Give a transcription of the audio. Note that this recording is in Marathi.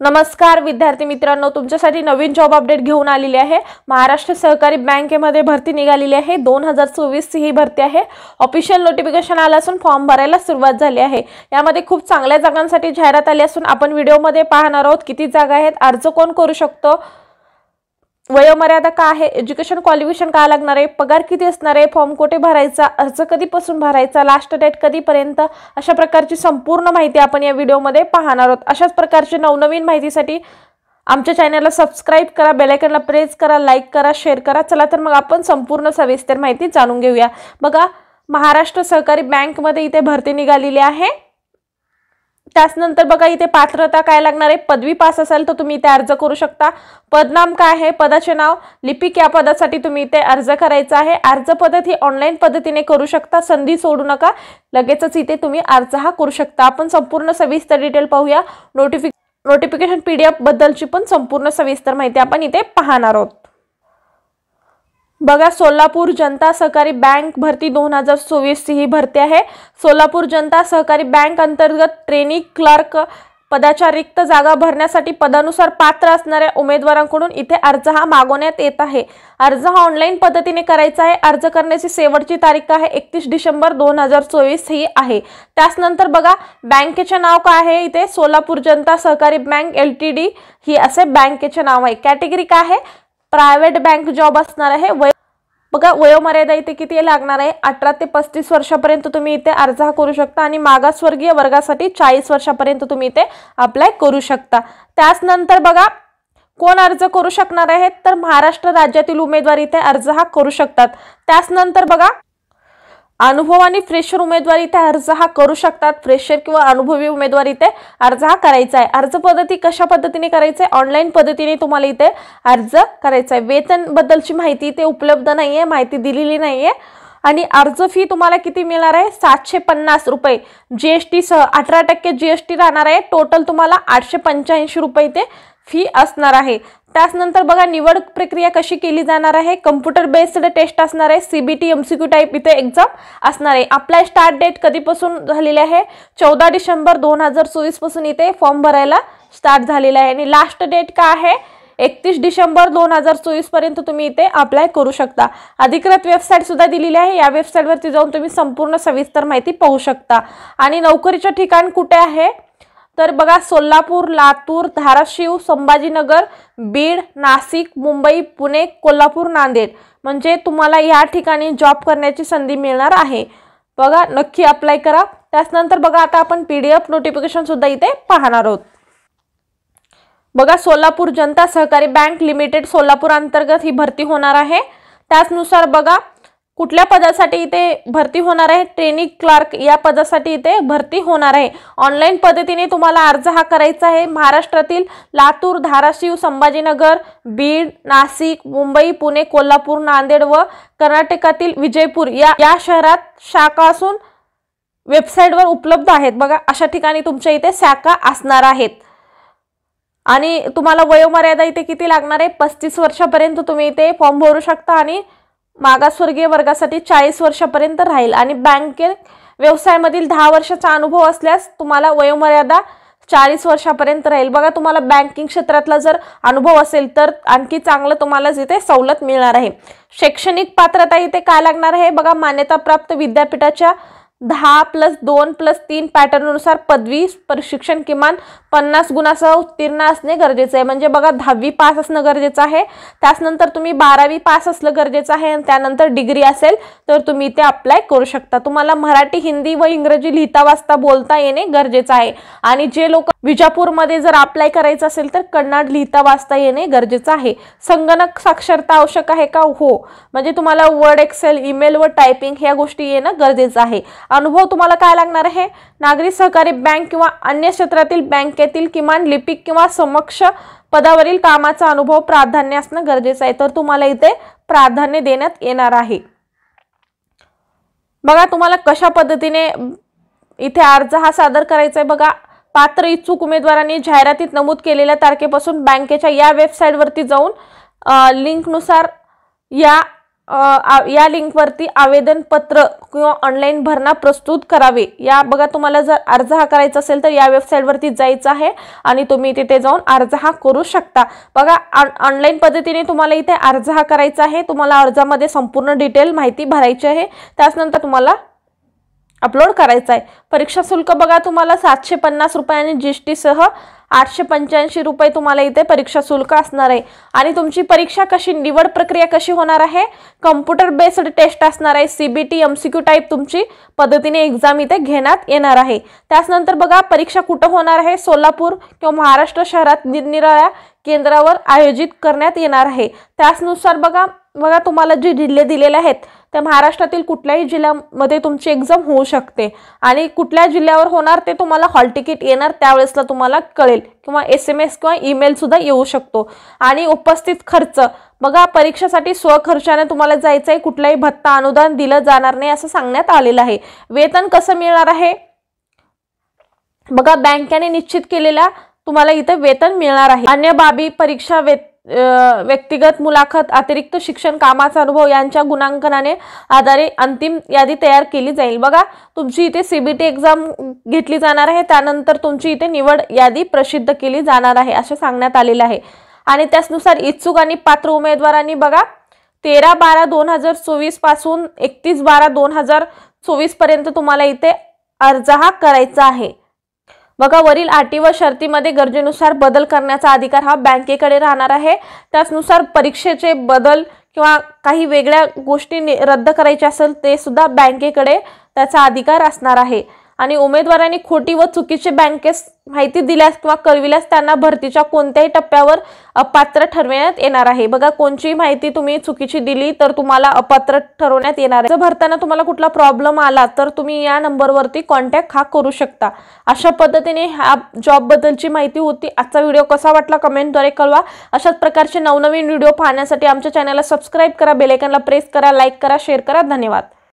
नमस्कार विद्यार्थी मित्रांनो, तुमच्यासाठी नवीन जॉब अपडेट घेऊन आलेली आहे। महाराष्ट्र सहकारी बँकेमध्ये भरती निघालेली आहे। 2024 ची ही भरती आहे। ऑफिशियल नोटिफिकेशन आलं असून फॉर्म भरायला सुरुवात झाली आहे। यामध्ये खूप चांगल्या जागांसाठी जाहिरात आली असून आपण व्हिडिओमध्ये पाहणार आहोत किती जागा आहेत, अर्ज कोण करू शकतो, वयोमर्यादा काय आहे, एज्युकेशन क्वालिफिकेशन काय लागणार आहे, पगार किती असणार आहे, फॉर्म कुठे भरायचा, अर्ज कधीपासून भरायचा, लास्ट डेट कधीपर्यंत, अशा प्रकारची संपूर्ण माहिती आपण या व्हिडिओमध्ये पाहणार आहोत। अशाच प्रकारची नवनवीन माहितीसाठी आमच्या चॅनलला सबस्क्राइब करा, बेल आयकॉनला प्रेस करा, लाईक करा, शेअर करा। चला तर मग आपण संपूर्ण सविस्तर माहिती जाणून घेऊया। बघा, महाराष्ट्र सहकारी बँकमध्ये इथे भरती निघालेली आहे। त्यानंतर बघा इथे पात्रता काय लागणार आहे, पदवी पास असेल तर तुम्ही इथे अर्ज करू शकता। पदनाम काय आहे, पदाचे नाव, लिपिक या पदासाठी तुम्ही इथे अर्ज करायचा आहे। अर्ज पद्धत ही ऑनलाईन पद्धतीने करू शकता, संधी सोडू नका, लगेचच इथे तुम्ही अर्ज हा करू शकता। आपण संपूर्ण सविस्तर डिटेल पाहूया। नोटिफिकेशन पीडीएफ बद्दलची पण संपूर्ण सविस्तर माहिती आपण इथे पाहणार आहोत। बघा, सोलापूर जनता सहकारी बँक भरती 2024 ची ही भरती आहे। सोलापूर जनता सहकारी बँक अंतर्गत ट्रेनिंग क्लर्क पदाच्या रिक्त जागा भरण्यासाठी पदानुसार पात्र असणाऱ्या उमेदवारांकडून इथे अर्ज हा मागवण्यात येत आहे। अर्ज हा ऑनलाईन पद्धतीने करायचा आहे। अर्ज करण्याची शेवटची तारीख आहे 31 डिसेंबर 2024 ही आहे। त्यानंतर बघा, बँकेचे नाव काय आहे, इथे सोलापूर जनता सहकारी बँक LTD ही असे बँकेचे नाव आहे। कॅटेगरी काय आहे, प्रायव्हेट बँक जॉब असणार आहे। बघा, वयोमर्यादा इथे किती लागणार आहे, 18 ते 35 वर्षापर्यंत तुम्ही इथे अर्ज करू शकता आणि मागासवर्गीय वर्गासाठी 40 वर्षापर्यंत तुम्ही इथे अप्लाय करू शकता। त्यानंतर बघा, कोण अर्ज करू शकणार आहेत, तर महाराष्ट्र राज्यातील उमेदवार इथे अर्ज हा करू शकतात। त्यानंतर बघा, अनुभव आणि फ्रेशर उमेदवार इथे अर्ज हा करू शकतात। फ्रेशर किंवा अनुभवी उमेदवार इथे अर्ज हा करायचा आहे। अर्ज पद्धती कशा पद्धतीने करायचे, ऑनलाईन पद्धतीने तुम्हाला इथे अर्ज करायचा आहे। वेतन बद्दलची माहिती इथे उपलब्ध नाहीये, माहिती दिलेली नाहीये। आणि अर्ज फी तुम्हाला किती मिळणार आहे, 750 रुपये जीएसटी सह, 18% जीएसटी राहणार आहे। टोटल तुम्हाला 885 रुपये इथे फी असणार आहे। त्यानंतर बघा, निवड प्रक्रिया कशी केली जाणार आहे, कम्प्युटर बेस्ड टेस्ट असणार आहे, CBT MCQ टाइप इथे एक्झाम असणार आहे। अप्लाय स्टार्ट डेट कधीपासून झालेली आहे, 14 डिसेंबर 2024 पासून इथे फॉर्म भरायला स्टार्ट झालेला आहे। आणि लास्ट डेट काय आहे, 31 डिसेंबर 2024 पर्यंत तुम्ही इथे अप्लाय करू शकता। अधिकृत वेबसाईट सुद्धा दिलेली आहे, या वेबसाईटवरती जाऊन तुम्ही संपूर्ण सविस्तर माहिती पाहू शकता। आणि नोकरीचे ठिकाण कुठे आहे, तर बघा, सोलापूर, लातूर, धाराशिव, संभाजीनगर, बीड, नाशिक, मुंबई, पुणे, कोल्हापूर, नांदेड, म्हणजे तुम्हाला या ठिकाणी जॉब करण्याची संधी मिळणार आहे। बघा, नक्की अप्लाय करा। त्यानंतर बघा, आता आपण PDF नोटिफिकेशन सुद्धा इथे पाहणार आहोत। बघा, सोलापूर जनता सहकारी बँक लिमिटेड सोलापूर अंतर्गत ही भरती होणार आहे। त्यानुसार बघा, कुठल्या पदासाठी इथे भरती होणार आहे, ट्रेनिंग क्लर्क या पदासाठी इथे भरती होणार आहे। ऑनलाईन पद्धतीने तुम्हाला अर्ज हा करायचा आहे। महाराष्ट्रातील लातूर, धाराशिव, संभाजीनगर, बीड, नाशिक, मुंबई, पुणे, कोल्हापूर, नांदेड व कर्नाटकातील विजयपूर या शहरात शाखा असून वेबसाईटवर उपलब्ध आहेत। बघा, अशा ठिकाणी तुमच्या इथे शाखा असणार आहेत। आणि तुम्हाला वयोमर्यादा इथे किती लागणार आहे, 35 वर्षापर्यंत तुम्ही इथे फॉर्म भरू शकता आणि मागासवर्गीय वर्गासाठी 40 वर्षापर्यंत राहील। आणि बँकिंग व्यवसायामधील 10 वर्षाचा अनुभव असल्यास तुम्हाला वयोमर्यादा 40 वर्षापर्यंत राहील। बघा, तुम्हाला बँकिंग क्षेत्रातला जर अनुभव असेल तर आणखी चांगलं तुम्हाला इथे सवलत मिळणार आहे। शैक्षणिक पात्रता इथे काय लागणार आहे, बघा, मान्यताप्राप्त विद्यापीठाच्या 10+2+3 पॅटर्ननुसार पदवी प्रशिक्षण किमान 50 गुणासह उत्तीर्ण असणे गरजेचे आहे। म्हणजे बघा, 10वी पास असणं गरजेचं आहे। त्यानंतर तुम्ही 12वी पास असलं गरजेचं आहे आणि त्यानंतर डिग्री असेल तर तुम्ही इथे अप्लाय करू शकता। तुम्हाला मराठी, हिंदी व इंग्रजी लिहिता वाचता बोलता येणे गरजेचं आहे। आणि जे लोक विजापूरमध्ये जर अप्लाय करायचं असेल तर कन्नड लिहिता वाचता येणे गरजेचं आहे। संगणक साक्षरता आवश्यक आहे का, हो, म्हणजे तुम्हाला वर्ड, एक्सेल, ईमेल व टायपिंग ह्या गोष्टी येणं गरजेचं आहे। अनुभव तुम्हाला काय लागणार आहे, नागरी सहकारी बँक किंवा अन्य क्षेत्रातील बँकेतील किमान लिपिक किंवा समकक्ष पदावरील कामाचा अनुभव प्राधान्य असणं गरजेचं आहे, तर तुम्हाला इथे प्राधान्य देण्यात येणार आहे। बघा, तुम्हाला कशा पद्धतीने इथे अर्ज हा सादर करायचा आहे। बघा, पात्र इच्छुक उमेदवारांनी जाहिरातीत नमूद केलेल्या तारखेपासून बँकेच्या या वेबसाईटवरती जाऊन लिंकनुसार या या लिंकवरती आवेदन पत्र किंवा ऑनलाईन भरणा प्रस्तुत करावे। या बघा तुम्हाला जर अर्ज हा करायचा असेल तर या वेबसाईटवरती जायचं आहे आणि तुम्ही तिथे जाऊन अर्ज हा करू शकता। बघा ऑनलाईन पद्धतीने तुम्हाला इथे अर्ज हा करायचा आहे। तुम्हाला अर्जामध्ये संपूर्ण डिटेल माहिती भरायची आहे, त्यानंतर तुम्हाला अपलोड करायचा आहे। परीक्षा शुल्क बघा तुम्हाला 750 रुपये आणि जीएसटी सह 885 रुपये तुम्हाला इथे परीक्षा शुल्क असणार आहे। आणि तुमची परीक्षा कशी, निवड प्रक्रिया कशी होणार आहे, कॉम्प्युटर बेस्ड टेस्ट असणार आहे। सीबीटी एमसीक्यू टाइप तुमची पद्धतीने एक्झाम इथे घेण्यात येणार आहे। त्यानंतर बघा परीक्षा कुठे होणार आहे, सोलापूर किंवा महाराष्ट्र शहरात निरनिराळ्या केंद्रावर आयोजित करण्यात येणार आहे। त्यानुसार बघा तुम्हाला जे जिल्हे दिलेले आहेत त्या महाराष्ट्रातील कुठल्याही जिल्ह्यामध्ये तुमची एक्झाम होऊ शकते आणि कुठल्या जिल्ह्यावर होणार ते तुम्हाला हॉल तिकीट येणार त्यावेळेसला तुम्हाला कळेल किंवा SMS किंवा ईमेल सुद्धा येऊ शकतो। आणि उपस्थित खर्च बघा परीक्षेसाठी स्वखर्चाने तुम्हाला जायचं आहे, कुठलाही भत्ता अनुदान दिलं जाणार नाही असं सांगण्यात आलेलं आहे। वेतन कसं मिळणार आहे बघा बँकेने निश्चित केलेल्या तुम्हाला इथे वेतन मिळणार आहे। अन्य बाबी परीक्षा व्यक्तिगत मुलाखत अतिरिक्त शिक्षण कामाचा अनुभव यांच्या गुणांकनाने आधारे अंतिम यादी तयार केली जाईल। बघा तुमची इथे सीबीटी एक्झाम घेतली जाणार आहे, त्यानंतर तुमची इथे निवड यादी प्रसिद्ध केली जाणार आहे असे सांगण्यात आलेले आहे। आणि त्यानुसार इच्छुक आणि पात्र उमेदवारांनी बघा 13/12/2024 पासून 31/12/2024 पर्यंत तुम्हाला इथे अर्ज हा करायचा आहे। बघा वरील अटी व शर्तीमध्ये गरजेनुसार बदल करण्याचा अधिकार हा बँकेकडे राहणार आहे। त्यानुसार परीक्षेचे बदल किंवा काही वेगळ्या गोष्टी रद्द करायच्या असेल ते सुद्धा बँकेकडे त्याचा अधिकार असणार आहे। आणि उमेदवारांनी खोटी व चुकीची बँकेस माहिती दिल्यास किंवा कळविल्यास त्यांना भरतीच्या कोणत्याही टप्प्यावर अपात्र ठरवण्यात येणार आहे। बघा कोणतीही माहिती तुम्ही चुकीची दिली तर तुम्हाला अपात्र ठरवण्यात येणार आहे। जर भरताना तुम्हाला कुठला प्रॉब्लेम आला तर तुम्ही या नंबरवरती कॉन्टॅक्ट हा करू शकता। अशा पद्धतीने हा जॉब बद्दलची माहिती होती। आजचा व्हिडिओ कसा वाटला कमेंटद्वारे कळवा। अशाच प्रकारचे नवनवीन व्हिडिओ पाहण्यासाठी आमच्या चॅनलला सबस्क्राइब करा, बेल आयकॉनला प्रेस करा, लाईक करा, शेअर करा। धन्यवाद।